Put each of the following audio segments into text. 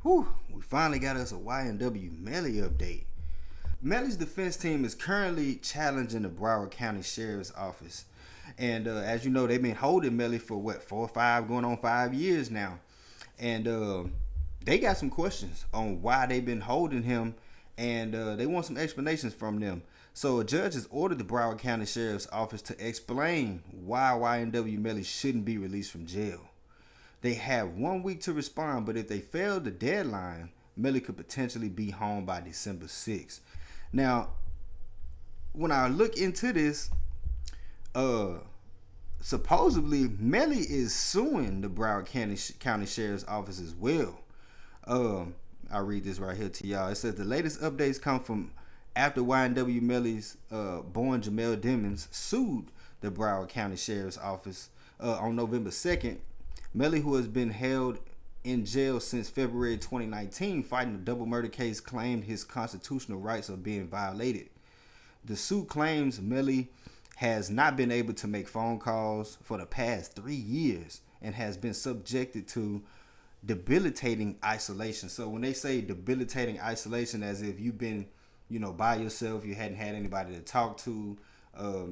Whew, we finally got us a Y&W Melly update. Melly's defense team is currently challenging the Broward County Sheriff's Office. And as you know, they've been holding Melly for 4 or 5, going on 5 years now. And they got some questions on why they've been holding him, and they want some explanations from them. So a judge has ordered the Broward County Sheriff's Office to explain why Y&W Melly shouldn't be released from jail. They have 1 week to respond, but if they fail the deadline, Melly could potentially be home by December 6th. Now, when I look into this, supposedly Melly is suing the Broward County Sheriff's Office as well. I'll read this right here to y'all. It says the latest updates come from after Y&W Melly's born Jamel Demons sued the Broward County Sheriff's Office on November 2nd. Melly, who has been held in jail since February 2019 fighting a double murder case, claimed his constitutional rights are being violated. The suit claims Melly has not been able to make phone calls for the past 3 years and has been subjected to debilitating isolation. So when they say debilitating isolation, as if you've been, by yourself, you hadn't had anybody to talk to,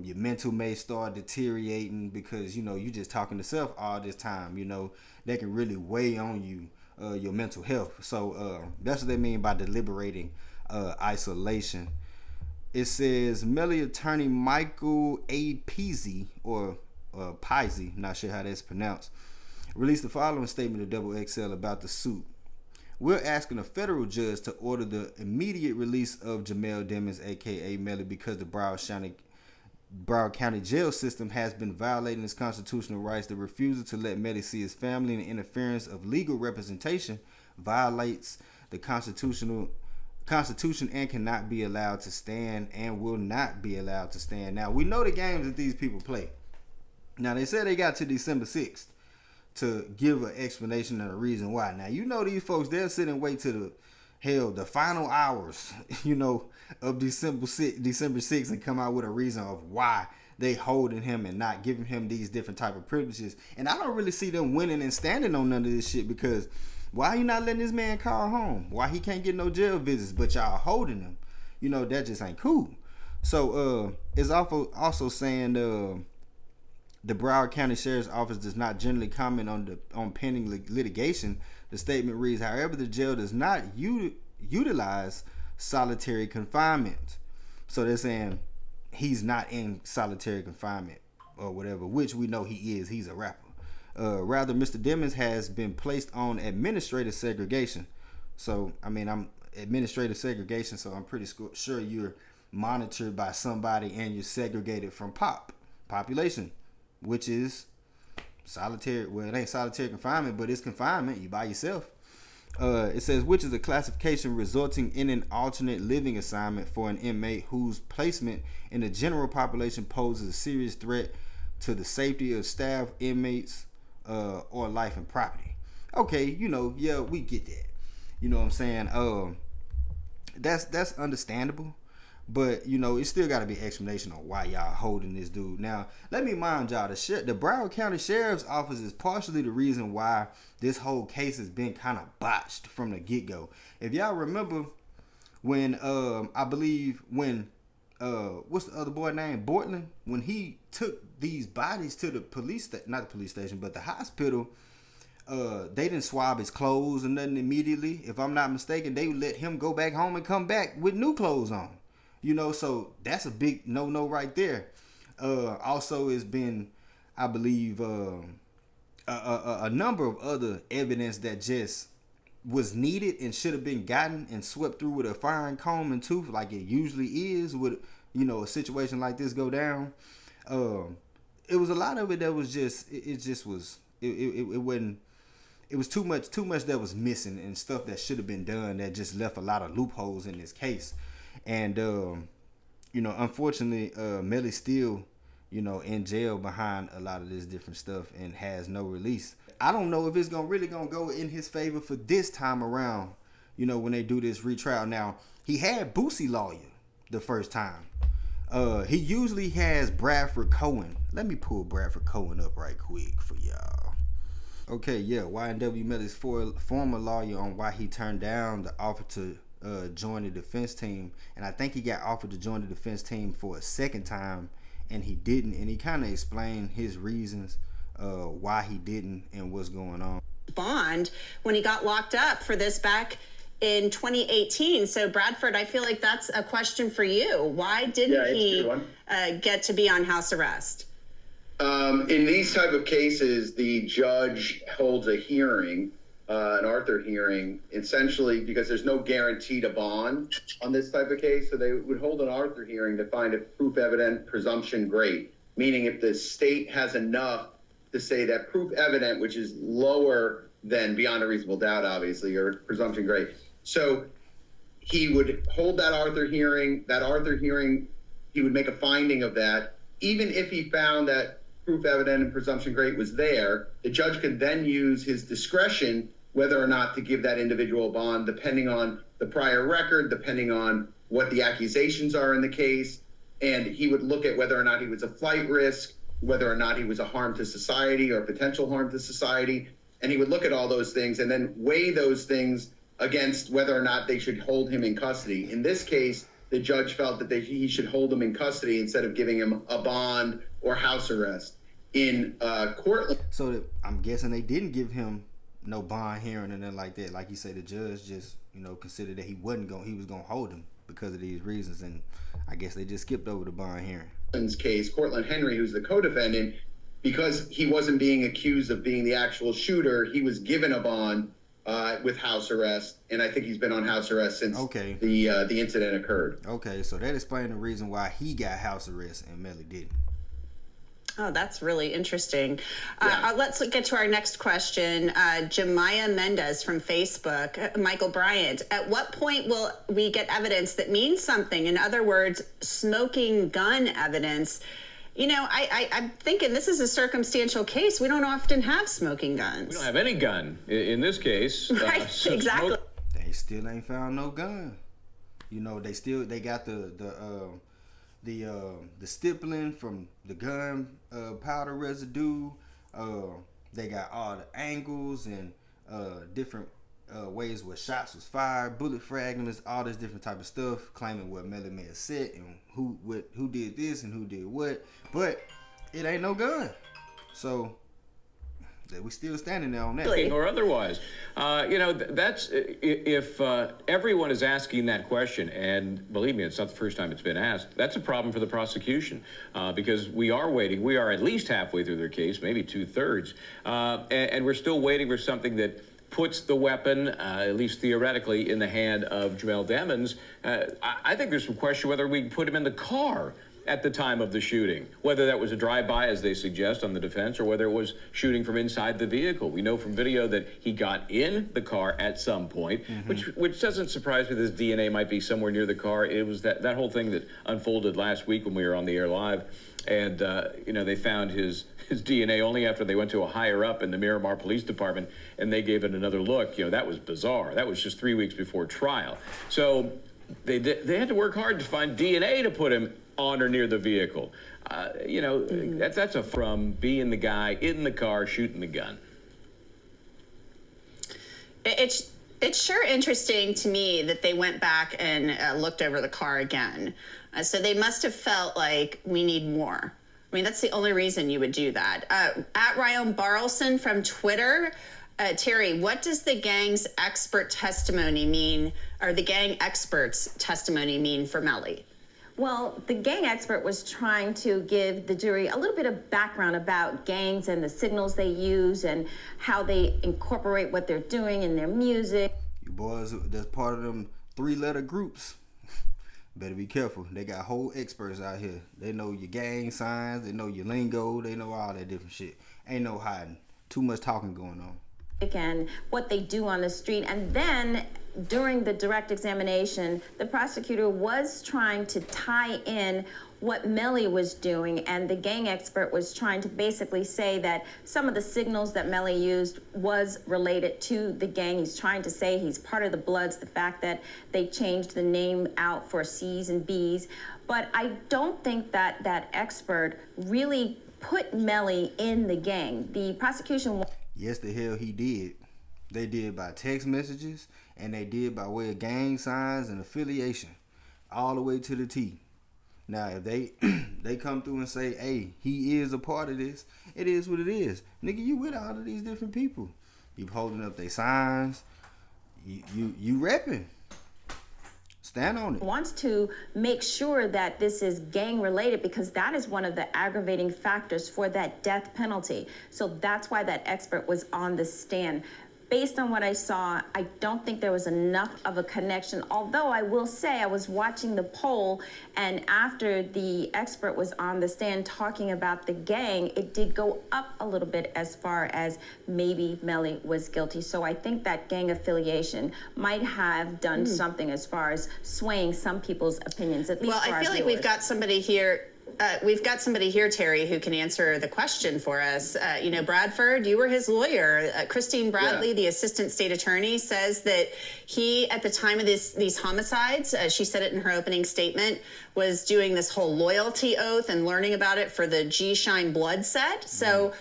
your mental may start deteriorating because you just talking to self all this time. That can really weigh on you, your mental health. So that's what they mean by deliberating isolation. It says Melly attorney Michael A. Peasy or Pizy, not sure how that's pronounced, released the following statement to Double XL about the suit. We're asking a federal judge to order the immediate release of Jamel Demons, aka Melly, because the Broward County jail system has been violating his constitutional rights. The refusal to let Melly see his family and interference of legal representation violates the Constitution and cannot be allowed to stand and will not be allowed to stand. Now, we know the games that these people play. Now, they said they got to December 6th to give an explanation and a reason why. Now, these folks, they'll sit and wait till the final hours, of December 6th and come out with a reason of why they holding him and not giving him these different type of privileges. And I don't really see them winning and standing on none of this shit, because why you not letting this man call home? Why he can't get no jail visits, but y'all holding him? That just ain't cool. So it's also saying the Broward County Sheriff's Office does not generally comment on pending litigation. The statement reads, however, the jail does not utilize solitary confinement. So they're saying he's not in solitary confinement or whatever, which we know he is. He's a rapper. Rather, Mr. Demons has been placed on administrative segregation. So, I'm administrative segregation, so I'm pretty sure you're monitored by somebody and you're segregated from population, which is solitary. Well, it ain't solitary confinement, but it's confinement. You by yourself. It says, which is a classification resulting in an alternate living assignment for an inmate whose placement in the general population poses a serious threat to the safety of staff, inmates, or life and property. Okay, yeah, we get that. You know what I'm saying? That's understandable. But, it still got to be an explanation on why y'all holding this dude. Now, let me mind y'all, the Broward County Sheriff's Office is partially the reason why this whole case has been kind of botched from the get-go. If y'all remember when, I believe when, what's the other boy named? Bortland, when he took these bodies to the not the police station, but the hospital, they didn't swab his clothes and nothing immediately. If I'm not mistaken, they would let him go back home and come back with new clothes on. So that's a big no right there. Also, it's been, I believe, a number of other evidence that just was needed and should have been gotten and swept through with a fine comb and tooth, like it usually is with a situation like this go down. It was a lot of it that was just it wasn't. It was too much that was missing and stuff that should have been done that just left a lot of loopholes in this case. And, unfortunately, Melly's still, in jail behind a lot of this different stuff and has no release. I don't know if it's really going to go in his favor for this time around, when they do this retrial. Now, he had Boosie lawyer the first time. He usually has Bradford Cohen. Let me pull Bradford Cohen up right quick for y'all. Okay, yeah, YNW Melly's former lawyer on why he turned down the offer to join the defense team, and I think he got offered to join the defense team for a second time, and he didn't. And he kind of explained his reasons why he didn't and what's going on. Bond when he got locked up for this back in 2018. So Bradford, I feel like that's a question for you. Why didn't he get to be on house arrest? In these type of cases, the judge holds a hearing, an Arthur hearing, essentially because there's no guarantee to bond on this type of case. So they would hold an Arthur hearing to find if proof evident, presumption great, meaning if the state has enough to say that proof evident, which is lower than beyond a reasonable doubt, obviously, or presumption great. So he would hold that Arthur hearing. That Arthur hearing, he would make a finding of that. Even if he found that proof evident and presumption great was there, the judge could then use his discretion whether or not to give that individual bond, depending on the prior record, depending on what the accusations are in the case. And he would look at whether or not he was a flight risk, whether or not he was a harm to society or potential harm to society. And he would look at all those things and then weigh those things against whether or not they should hold him in custody. In this case, the judge felt that he should hold him in custody instead of giving him a bond or house arrest. In Cortland. So I'm guessing they didn't give him no bond hearing and nothing like that. Like you say, the judge just, considered that he was gonna hold him because of these reasons, and I guess they just skipped over the bond hearing. Case, Cortland Henry, who's the co-defendant, because he wasn't being accused of being the actual shooter, he was given a bond with house arrest, and I think he's been on house arrest since the incident occurred. Okay, so that explains the reason why he got house arrest and Melly didn't. Oh, that's really interesting. Let's get to our next question. Jemiah Mendez from Facebook. Michael Bryant, at what point will we get evidence that means something? In other words, smoking gun evidence. I'm thinking this is a circumstantial case. We don't often have smoking guns. We don't have any gun in this case. Right, exactly. They still ain't found no gun. They got the stippling from the gun powder residue. They got all the angles and different ways where shots was fired, bullet fragments, all this different type of stuff, claiming what Melly may have said and who did this and who did what. But it ain't no gun. So we still standing there on that. Or otherwise. That's if everyone is asking that question, and believe me, it's not the first time it's been asked, that's a problem for the prosecution because we are waiting. We are at least halfway through their case, maybe 2/3, and we're still waiting for something that puts the weapon, at least theoretically, in the hand of Jamel Demons. I think there's some question whether we can put him in the car at the time of the shooting, whether that was a drive-by, as they suggest on the defense, or whether it was shooting from inside the vehicle. We know from video that he got in the car at some point, which doesn't surprise me that his DNA might be somewhere near the car. It was that whole thing that unfolded last week when we were on the air live, and they found his DNA only after they went to a higher up in the Miramar Police Department, and they gave it another look. That was bizarre. That was just 3 weeks before trial. So they had to work hard to find DNA to put him on or near the vehicle. That's from being the guy in the car shooting the gun. It's sure interesting to me that they went back and looked over the car again. So they must have felt like we need more. I mean, that's the only reason you would do that. At Ryan Barlson from Twitter, Terry, what does the gang's expert testimony mean, or the gang expert's testimony mean for Melly? Well, the gang expert was trying to give the jury a little bit of background about gangs and the signals they use and how they incorporate what they're doing in their music. You boys, that's part of them 3-letter groups. Better be careful. They got whole experts out here. They know your gang signs, they know your lingo, they know all that different shit. Ain't no hiding. Too much talking going on. And what they do on the street. And then during the direct examination, the prosecutor was trying to tie in what Melly was doing, and the gang expert was trying to basically say that some of the signals that Melly used was related to the gang. He's trying to say he's part of the Bloods, the fact that they changed the name out for C's and B's. But I don't think that expert really put Melly in the gang. The prosecution... Yes, the hell he did. They did by text messages, and they did by way of gang signs and affiliation, all the way to the T. Now, if they they come through and say, "Hey, he is a part of this," it is what it is. Nigga, you with all of these different people. You holding up their signs. You repping. Stand on it. Wants to make sure that this is gang related because that is one of the aggravating factors for that death penalty. So that's why that expert was on the stand. Based on what I saw, I don't think there was enough of a connection. Although I will say I was watching the poll, and after the expert was on the stand talking about the gang, it did go up a little bit as far as maybe Melly was guilty. So I think that gang affiliation might have done something as far as swaying some people's opinions, at least Well, for I our feel like viewers. we've got somebody here. Terry, who can answer the question for us. Bradford, you were his lawyer. Christine Bradley, the assistant state attorney, says that he, at the time of these homicides, she said it in her opening statement, was doing this whole loyalty oath and learning about it for the G Shine Blood set. So,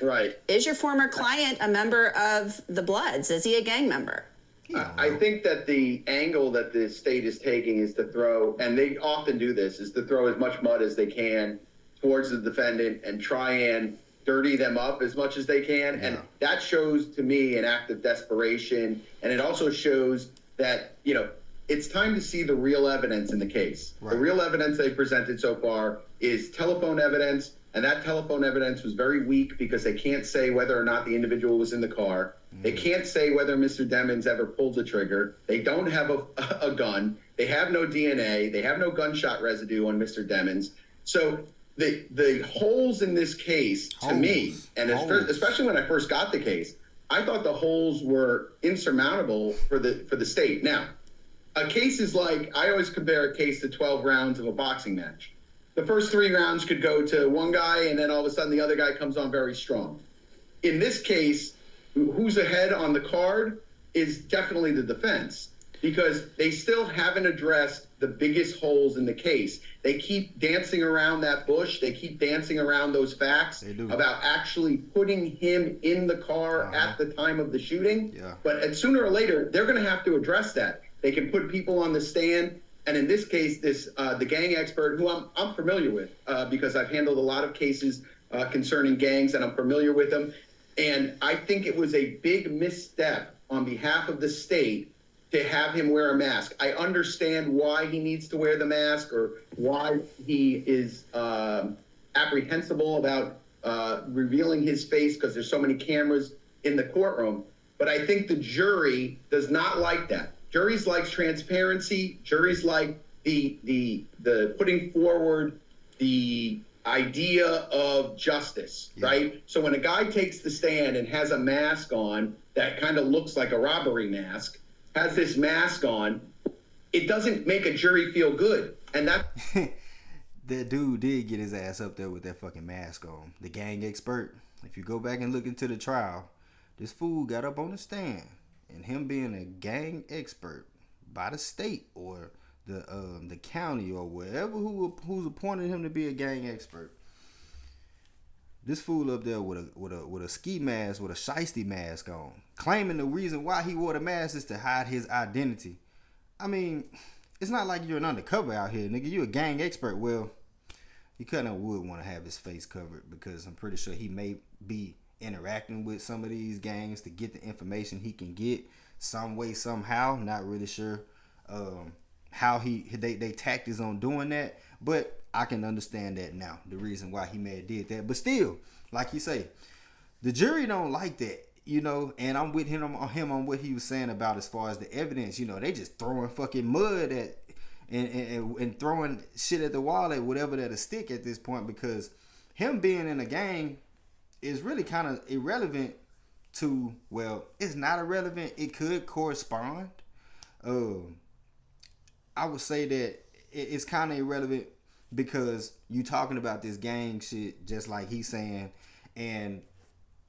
is your former client a member of the Bloods? Is he a gang member? I think that the angle that the state is taking is to throw, and they often do this, is to throw as much mud as they can towards the defendant and try and dirty them up as much as they can. Yeah. And that shows to me an act of desperation. And it also shows that, it's time to see the real evidence in the case. Right. The real evidence they presented so far is telephone evidence. And that telephone evidence was very weak because they can't say whether or not the individual was in the car. They can't say whether Mr. Demons ever pulled the trigger. They don't have a gun. They have no DNA. They have no gunshot residue on Mr. Demons. So the holes in this case, to me, and especially when I first got the case, I thought the holes were insurmountable for the state. Now, a case is like, I always compare a case to 12 rounds of a boxing match. The first 3 rounds could go to one guy, and then all of a sudden the other guy comes on very strong. In this case, who's ahead on the card is definitely the defense, because they still haven't addressed the biggest holes in the case. They keep dancing around that bush. They keep dancing around those facts about actually putting him in the car at the time of the shooting. Yeah. But sooner or later, they're going to have to address that. They can put people on the stand. And in this case, the gang expert, who I'm familiar with because I've handled a lot of cases concerning gangs, and I'm familiar with them. And I think it was a big misstep on behalf of the state to have him wear a mask. I understand why he needs to wear the mask, or why he is apprehensible about revealing his face because there's so many cameras in the courtroom. But I think the jury does not like that. Juries like transparency. Juries like the putting forward the idea of justice, right? So when a guy takes the stand and has a mask on that kind of looks like a robbery mask, has this mask on, it doesn't make a jury feel good. And that that dude did get his ass up there with that fucking mask on. The gang expert. If you go back and look into the trial, this fool got up on the stand, and him being a gang expert by the state or the county or wherever who's appointed him to be a gang expert. This fool up there with a ski mask, with a shiesty mask on, claiming the reason why he wore the mask is to hide his identity. I mean, it's not like you're an undercover out here, nigga. You a gang expert. Well, you kind of would want to have his face covered, because I'm pretty sure he may be interacting with some of these gangs to get the information he can get some way, somehow. Not really sure how they tactics on doing that, but I can understand that now, the reason why he may have did that. But still, like you say, the jury don't like that, and I'm with him on what he was saying about as far as the evidence. They just throwing fucking mud at and throwing shit at the wall at whatever that'll stick at this point, because him being in a gang is really kind of irrelevant to, well, it's not irrelevant. It could correspond. I would say that it's kind of irrelevant because you talking about this gang shit just like he's saying, and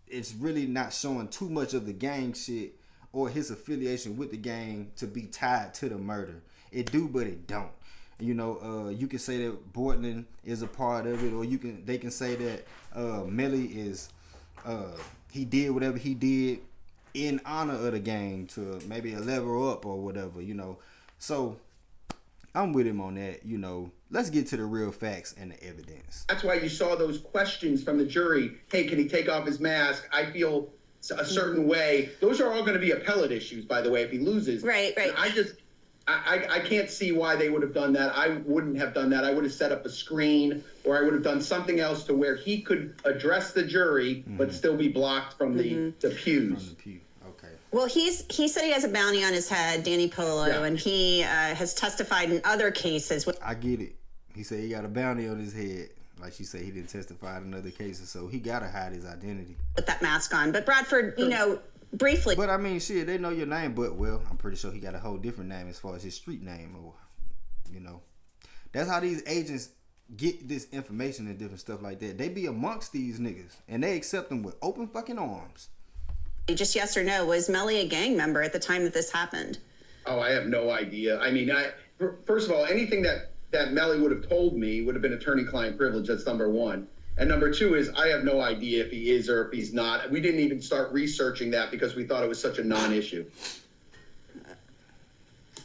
it's really not showing too much of the gang shit or his affiliation with the gang to be tied to the murder. It do, but it don't. You can say that Bortland is a part of it, or they can say that Melly is he did whatever he did in honor of the gang to maybe a level up or whatever, you know. So I'm with him on that, you know. Let's get to the real facts and the evidence. That's why you saw those questions from the jury. Hey, can he take off his mask? I feel a certain way. Those are all going to be appellate issues, by the way, if he loses. Right. I can't see why they would have done that. I wouldn't have done that. I would have set up a screen, or I would have done something else to where he could address the jury, but still be blocked from the pews. From the pew. Okay. Well, he said he has a bounty on his head, Danny Polo, Yeah. and he has testified in other cases. I get it. He said he got a bounty on his head. Like she said, he didn't testify in other cases, so he gotta hide his identity. With that mask on. But Bradford, you know, briefly. But I mean, shit, they know your name. But well, I'm pretty sure he got a whole different name as far as his street name, or you know, that's how these agents get this information and different stuff like that. They be amongst these niggas and they accept them with open fucking arms. Just yes or no, was Melly a gang member at the time that this happened? Oh, I have no idea. I mean, first of all, anything that Melly would have told me would have been attorney-client privilege. That's number one. And number two is I have no idea if he is or if he's not. We didn't even start researching that because we thought it was such a non-issue.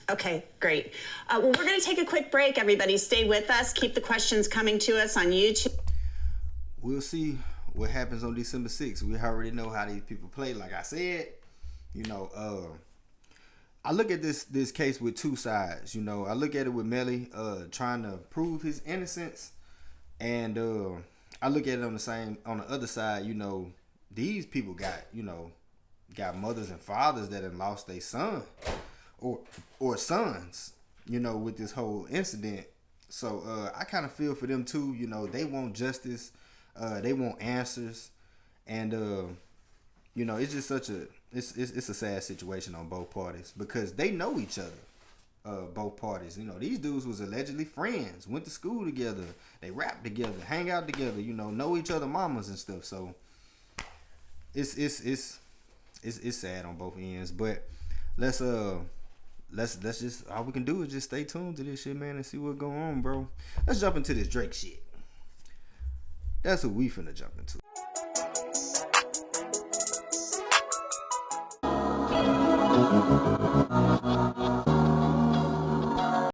Okay, great. Well, we're going to take a quick break. Everybody stay with us. Keep the questions coming to us on YouTube. We'll see what happens on December 6th. We already know how these people play. Like I said, you know, I look at this case with two sides. You know, I look at it with Melly trying to prove his innocence, and I look at it on the other side. You know, these people got mothers and fathers that have lost their son or sons. You know, with this whole incident. So I kind of feel for them too. You know, they want justice, they want answers, and you know, it's just it's a sad situation on both parties because they know each other. Both parties, you know, these dudes was allegedly friends, went to school together, they rapped together, hang out together, you know each other mamas and stuff. So it's sad on both ends. But let's just, all we can do is just stay tuned to this shit, man, and see what's going on, bro. Let's jump into this Drake shit. That's what we finna jump into.